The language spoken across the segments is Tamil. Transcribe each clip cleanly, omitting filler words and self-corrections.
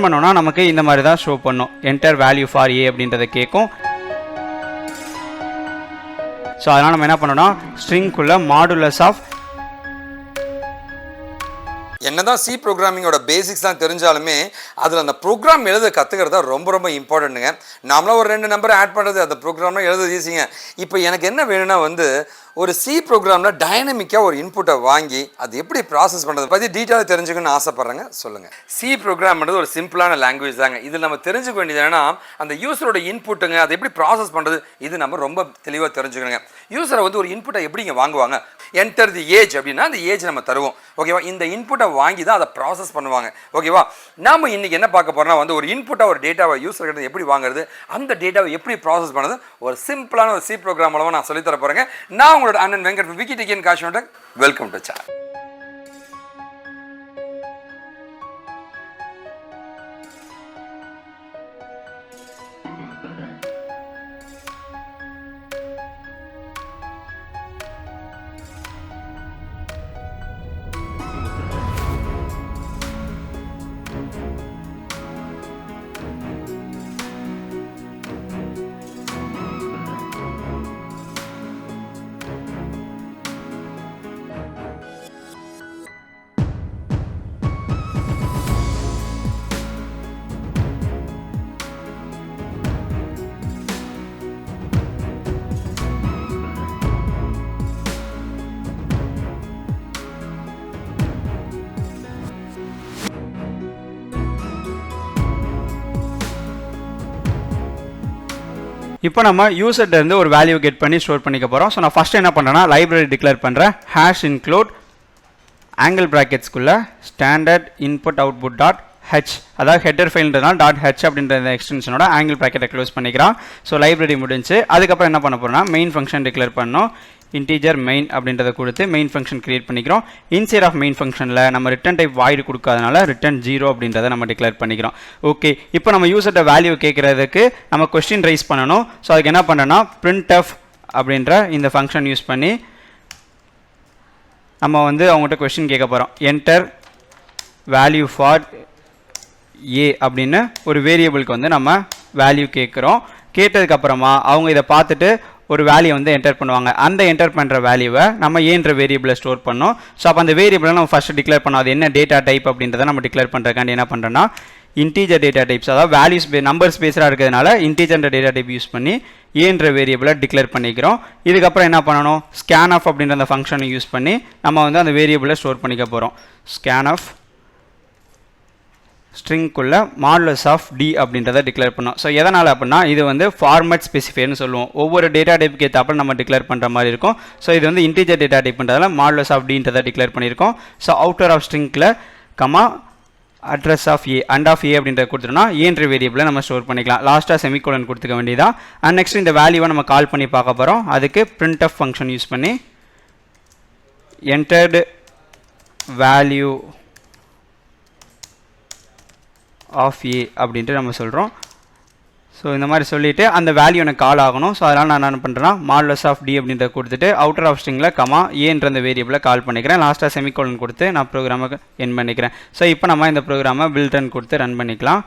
ரன் பண்ணோம்னா நமக்கு இந்த மாதிரி தான் ஷோ பண்ணும். என்டர் வேல்யூ ஃபார் ஏ அப்படின்றத கேட்கும். ஸோ அதனால் நம்ம என்ன பண்ணோம்னா ஸ்ட்ரிங்குள்ள மாடுலஸ் ஆஃப் என்னதான் சி ப்ரோக்ராமிங்கோட பேசிக்ஸ் தான் தெரிஞ்சாலுமே அதில் அந்த ப்ரோக்ராம் எழுத கற்றுக்கிறது தான் ரொம்ப ரொம்ப இம்பார்ட்டண்ட்டுங்க. நாமளாக ஒரு 2 நம்பரை ஆட் பண்ணுறது அந்த ப்ரோக்ராம்லாம் எழுத ஈஸிங்க. இப்போ எனக்கு என்ன வேணும்னா ஒரு சி ப்ரோக்ராமில் டைனமிக்காக ஒரு இன்புட்டை வாங்கி அது எப்படி ப்ராசஸ் பண்ணுறது பற்றி டீட்டெயிலாக தெரிஞ்சுக்கணும்னு ஆசைப்பட்றேங்க. சொல்லுங்கள். சி ப்ரோக்ராம்ன்றது ஒரு சிம்பிளான லாங்குவேஜ் தாங்க. இதில் நம்ம தெரிஞ்சுக்க வேண்டியது என்னன்னா அந்த யூஸரோட இன்புட்டுங்க அதை எப்படி ப்ராசஸ் பண்ணுறது இது நம்ம ரொம்ப தெளிவாக தெரிஞ்சுக்கணுங்க. யூஸரை ஒரு இன்புட்டை எப்படிங்க வாங்குவாங்க? என்டர் தி ஏஜ் அப்படின்னா அந்த ஏஜ் நம்ம தருவோம். ஓகேவா? இந்த இன்புட்டை வாங்கி தான் அதை ப்ராசஸ் பண்ணுவாங்க. ஓகேவா? நாம இன்னைக்கு என்ன பார்க்க போறோம்னா ஒரு இன்புட்டாக ஒரு டேட்டாவை யூஸர் கிட்ட எப்படி வாங்குறது, அந்த டேட்டாவை எப்படி ப்ராசஸ் பண்ணுறது, ஒரு சிம்பிளான ஒரு சி ப்ரோக்ராம் மூலமாக நான் சொல்லித்தர போறேங்க. நான் உங்களோட அண்ணன் வெங்கட் விக்கிடிகன் காஷ்மீர். Welcome to channel. இப்போ நம்ம யூசர்லேருந்து ஒரு வேல்யூ கெட் பண்ணி ஸ்டோர் பண்ணிக்க போகிறோம். ஸோ நான் ஃபஸ்ட்டு என்ன பண்ணுறேன்னா லைப்ரரி டிக்ளேர் பண்ணுறேன். ஹேஷ் இன்க்ளூட் ஆங்கிள் ப்ராக்கெட்ஸ்குள்ளே standard input output dot H, அதாவது ஹெட்டர் ஃபைல்ன்றதுனால டாட் ஹெச் அப்படின்ற எக்ஸ்டென்ஷனோட ஆங்கிள் ப்ராக்கெட்டை க்ளோஸ் பண்ணிக்கிறோம். ஸோ லைப்ரரி முடிஞ்சு அதுக்கப்புறம் என்ன பண்ண போகிறோம்னா மெயின் ஃபங்க்ஷன் டிக்ளேர் பண்ணோம். இன்டீஜர் மெயின் அப்படின்றத கொடுத்து மெயின் ஃபங்க்ஷன் கிரியேட் பண்ணிக்கிறோம். இன்சைட் ஆஃப் மெயின் ஃபங்க்ஷனில் நம்ம ரிட்டன் டைப் வாய்டு கொடுக்காதனால ரிட்டன் 0 அப்படின்றத நம்ம டிக்ளேர் பண்ணிக்கிறோம். ஓகே, இப்போ நம்ம யூசர்ட்ட வேல்யூ கேட்குறதுக்கு நம்ம கொஸ்டின் ரைஸ் பண்ணணும். ஸோ அதுக்கு என்ன பண்ணோன்னா printf அப்படின்ற இந்த ஃபங்க்ஷன் யூஸ் பண்ணி நம்ம அவங்ககிட்ட கொஸ்டின் கேட்க போகிறோம். என்டர் வேல்யூ ஃபார் ஏ அப்படின்னு ஒரு வேரியபிளுக்கு நம்ம வேல்யூ கேட்குறோம். கேட்டதுக்கப்புறமா அவங்க இதை பார்த்துட்டு ஒரு வேல்யூ என்டர் பண்ணுவாங்க. அந்த என்டர் பண்ணுற வேல்யூவை நம்ம ஏன்ற வேரியபிளை ஸ்டோர் பண்ணோம். ஸோ அப்போ அந்த வேரியபிளை நம்ம ஃபஸ்ட்டு டிக்ளேர் பண்ணோம். அது என்ன டேட்டா டைப் அப்படின்றத நம்ம டிக்ளேர் பண்ணுறதுக்காண்டி என்ன பண்ணுறோன்னா இன்டீஜர் டேட்டா டைப்ஸ், அதாவது வேல்யூஸ் நம்பர்ஸ் பேஸாக இருக்கிறதுனால இன்டீஜர் டேட்டா டைப் யூஸ் பண்ணி ஏன்ற வேரியபிளை டிக்ளேர் பண்ணிக்கிறோம். இதுக்கப்புறம் என்ன பண்ணணும், ஸ்கேன் ஆஃப் அப்படின்ற அந்த ஃபங்க்ஷனை யூஸ் பண்ணி நம்ம அந்த வேரியபிளை ஸ்டோர் பண்ணிக்க போகிறோம். ஸ்கேன் ஆஃப் ஸ்ட்ரிங்குள்ள மாடுலஸ் ஆஃப் டி அப்படின்றத டிக்ளேர் பண்ணோம். ஸோ எதனால் அப்படின்னா இது ஃபார்மேட் ஸ்பெசிஃபைன்னு சொல்லுவோம். ஒவ்வொரு டேட்டா டைப்புக்கு ஏற்றாப்புல நம்ம டிக்ளேர் பண்ணுற மாதிரி இருக்கும். ஸோ இது இன்டீஜர் டேட்டா டைப்ன்றதால மாடுலஸ் ஆஃப் டின்றதை டிக்ளேர் பண்ணியிருக்கோம். ஸோ அவுட்டர் ஆஃப் ஸ்ட்ரிங்கில் comma address of A and of A அப்படின்றத கொடுத்துட்டோம்னா ஏன்ற வேரியபிளை நம்ம ஸ்டோர் பண்ணிக்கலாம். லாஸ்ட்டாக செமிகோலன் கொடுத்துக்க வேண்டியதான். அண்ட் நெக்ஸ்ட் இந்த வேல்யூவை நம்ம கால் பண்ணி பார்க்க போகிறோம். அதுக்கு printf ஃபங்க்ஷன் யூஸ் பண்ணி என்டர்டு வேல்யூ ஆஃப் ஏ அப்படின்ட்டு நம்ம சொல்கிறோம். ஸோ இந்த மாதிரி சொல்லிவிட்டு அந்த வேல்யூ எனக்கு கால் ஆகணும். ஸோ அதனால் நான் என்ன பண்ணுறேன்னா மாடுலஸ் ஆஃப் டி அப்படின்றத கொடுத்துட்டு அவுட்டர் ஆஃப் ஸ்ட்ரிங்கில் கமா ஏன்ற அந்த வேரியபிளை கால் பண்ணிக்கிறேன். லாஸ்ட்டாக செமிகோலன் கொடுத்து நான் ப்ரோக்ராமை என் பண்ணிக்கிறேன். ஸோ இப்போ நம்ம இந்த ப்ரோக்ராமை பில்ட் ரன் கொடுத்து ரன் பண்ணிக்கலாம்.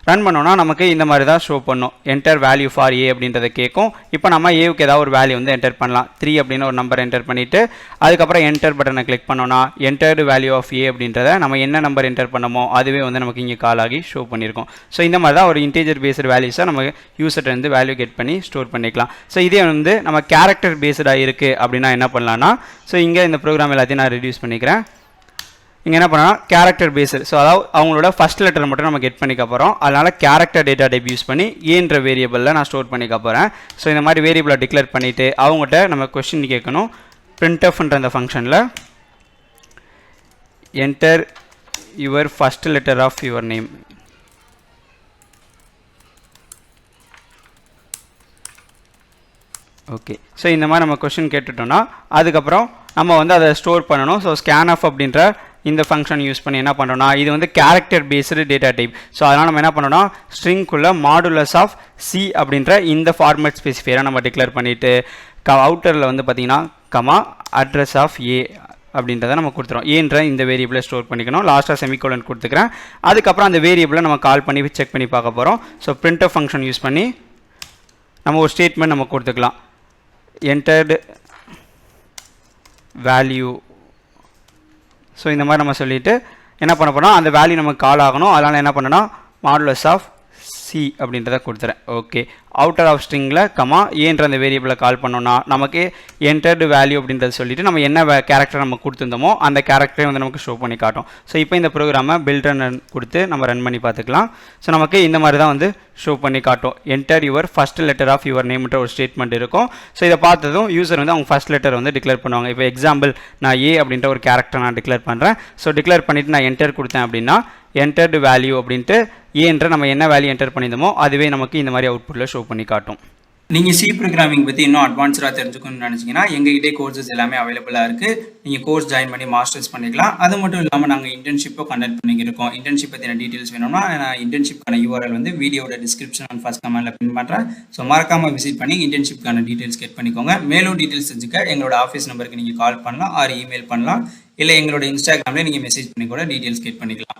ரன் பண்ணோன்னா நமக்கு இந்த மாதிரி தான் ஷோ பண்ணும். என்டர் வேல்யூ ஃபார் ஏ அப்படின்றத கேட்கும். இப்போ நம்ம ஏவுக்கு ஏதாவது ஒரு வேல்யூ என்டர் பண்ணலாம். 3 அப்படின்னு ஒரு நம்பர் என்டர் பண்ணிவிட்டு அதுக்கப்புறம் என்டர் பட்டனை கிளிக் பண்ணோன்னா என்டர்டு வேல்யூ ஆஃப் ஏ அப்படின்றத நம்ம என்ன நம்பர் என்டர் பண்ணமோ அதுவே நமக்கு இங்கே கால் ஆகி ஷோ பண்ணியிருக்கோம். ஸோ இந்த மாதிரி தான் ஒரு இன்டீஜர் பேஸ்டு வேல்யூஸை நம்ம யூசர்லேருந்து வேல்யூ கெட் பண்ணி ஸ்டோர் பண்ணிக்கலாம். ஸோ இதே நம்ம கேரக்டர் பேஸ்டாக இருக்குது அப்படின்னா என்ன பண்ணலான்னா, ஸோ இங்கே இந்த ப்ரோக்ராம் எல்லாத்தையும் நான் ரெடியூஸ் பண்ணிக்கிறேன். இங்கே என்ன பண்ணால் கேரக்டர் பேஸ்டு, ஸோ அதாவது அவங்களோட ஃபஸ்ட் லெட்டர் மட்டும் நம்ம கெட் பண்ணிக்க போகிறோம். அதனால் கேரக்டர் டேட்டா டைப் யூஸ் பண்ணி ஏன்ற வேரியபிளில் நான் ஸ்டோர் பண்ணிக்க போகிறேன். ஸோ இந்த மாதிரி வேரியபிளை டிக்ளேர் பண்ணிவிட்டு அவங்ககிட்ட நம்ம கொஸ்டின் கேட்கணும். printfன்ற அந்த ஃபங்க்ஷனில் enter your first letter of your name. Okay, so இந்த மாதிரி நம்ம கொஸ்டின் கேட்டுட்டோம்னா அதுக்கப்புறம் நம்ம அதை ஸ்டோர் பண்ணணும். ஸோ ஸ்கேன் ஆஃப் அப்படின்ற இந்த ஃபங்க்ஷன் யூஸ் பண்ணி என்ன பண்ணுறோம்னா இது character based data type. So அதனால் நம்ம என்ன பண்ணோம்னா ஸ்ட்ரிங்குள்ள மாடுலஸ் ஆஃப் சி அப்படின்ற இந்த ஃபார்மேட் ஸ்பெசிஃபையரை நம்ம டிக்ளேர் பண்ணிவிட்டு அவுட்டரில் பார்த்திங்கன்னா கமா அட்ரஸ் ஆஃப் ஏ அப்படின்றத நம்ம கொடுத்துறோம். ஏன்ற இந்த வேரியபிளை ஸ்டோர் பண்ணிக்கணும். லாஸ்ட்டாக செமிகோலன் கொடுத்துக்கிறேன். அதுக்கப்புறம் அந்த வேரியபிளை நம்ம கால் பண்ணி செக் பண்ணி பார்க்க போகிறோம். ஸோ printf ஃபங்க்ஷன் யூஸ் பண்ணி நம்ம ஒரு ஸ்டேட்மெண்ட் நம்ம கொடுத்துக்கலாம். entered value. ஸோ இந்த மாதிரி நம்ம சொல்லிவிட்டு என்ன பண்ண போகிறோம், அந்த வேல்யூ நமக்கு கால் ஆகணும். அதனால் என்ன பண்ணணும், மாடுலஸ் ஆஃப் சி அப்படின்றத கொடுத்துறேன். ஓகே, அவுட்டர் ஆஃப் ஸ்ட்ரிங்கில் கமா ஏன்ற அந்த வேரியபிளை கால் பண்ணோன்னா நமக்கு என்டர்டு வேல்யூ அப்படின்றத சொல்லிவிட்டு நம்ம என்ன கேரக்டர் நம்ம கொடுத்துருந்தோமோ அந்த கேரக்டரை வந்து நமக்கு ஷோ பண்ணி காட்டும். ஸோ இப்போ இந்த ப்ரோக்ராமை பில்ட் ரன் கொடுத்து நம்ம ரன் பண்ணி பார்த்துக்கலாம். ஸோ நமக்கு இந்த மாதிரி தான் வந்து ஷோ பண்ணி காட்டும். Enter your first letter of your நேம்ன்ற ஒரு ஸ்டேட்மெண்ட் இருக்கும். ஸோ இதை பார்த்ததும் யூசர் வந்து அவங்க ஃபஸ்ட் லெட்டர் வந்து டிக்ளேர் பண்ணுவாங்க. இப்போ எக்ஸாம்பிள் நான் ஏ அப்படின்ற ஒரு கேரக்டர் நான் டிக்ளேர் பண்ணுறேன். ஸோ டிக்ளேர் பண்ணிவிட்டு நான் என்டர் கொடுத்தேன் அப்படின்னா என்டர்டு வேல்யூ அப்படின்ட்டு ஏன்ற நம்ம என்ன வேல்யூ என்டர் பண்ணியிருந்தோமோ அதுவே நமக்கு இந்த மாதிரி அவுட்புட்டில் ஷோ பண்ணி காட்டும். நீங்கள் சி ப்ரோக்ராமிங் பற்றி இன்னும் அட்வான்ஸ்டாக தெரிஞ்சுக்கணும்னு நினச்சிங்கன்னா எங்ககிட்டே கோர்சஸ் எல்லாமே அவைலபிளாக இருக்குது. நீங்கள் கோர்ஸ் ஜாயின் பண்ணி மாஸ்டர்ஸ் பண்ணிக்கலாம். அது மட்டும் இல்லாமல் நாங்கள் இன்டர்ன்ஷிப்போ கண்டக்ட் பண்ணியிருக்கோம். இன்டர்ன்ஷிப் பற்றின டீட்டெயில்ஸ் வேணும்னா நான் இன்டர்ன்ஷிப்கான URL வந்து வீடியோட டிஸ்கிரிப்ஷன் அண்ட் ஃபர்ஸ்ட் கமெண்ட்டில் பின் பண்ணுறேன். ஸோ மறக்காமல் விசிட் பண்ணி இன்டர்ன்ஷிப்கான டீட்டெயில்ஸ் கெட் பண்ணிக்கோங்க. மேலும் டீட்டெயில்ஸ் தெரிஞ்சுக்க எங்களோட ஆஃபீஸ் நம்பருக்கு நீங்கள் கால் பண்ணலாம் ஆர் இமெயில் பண்ணலாம். இல்லை எங்களோட இன்ஸ்டாகிராமில் நீங்கள் மெசேஜ் பண்ணி கூட டீட்டெயில்ஸ் கெட் பண்ணிக்கலாம்.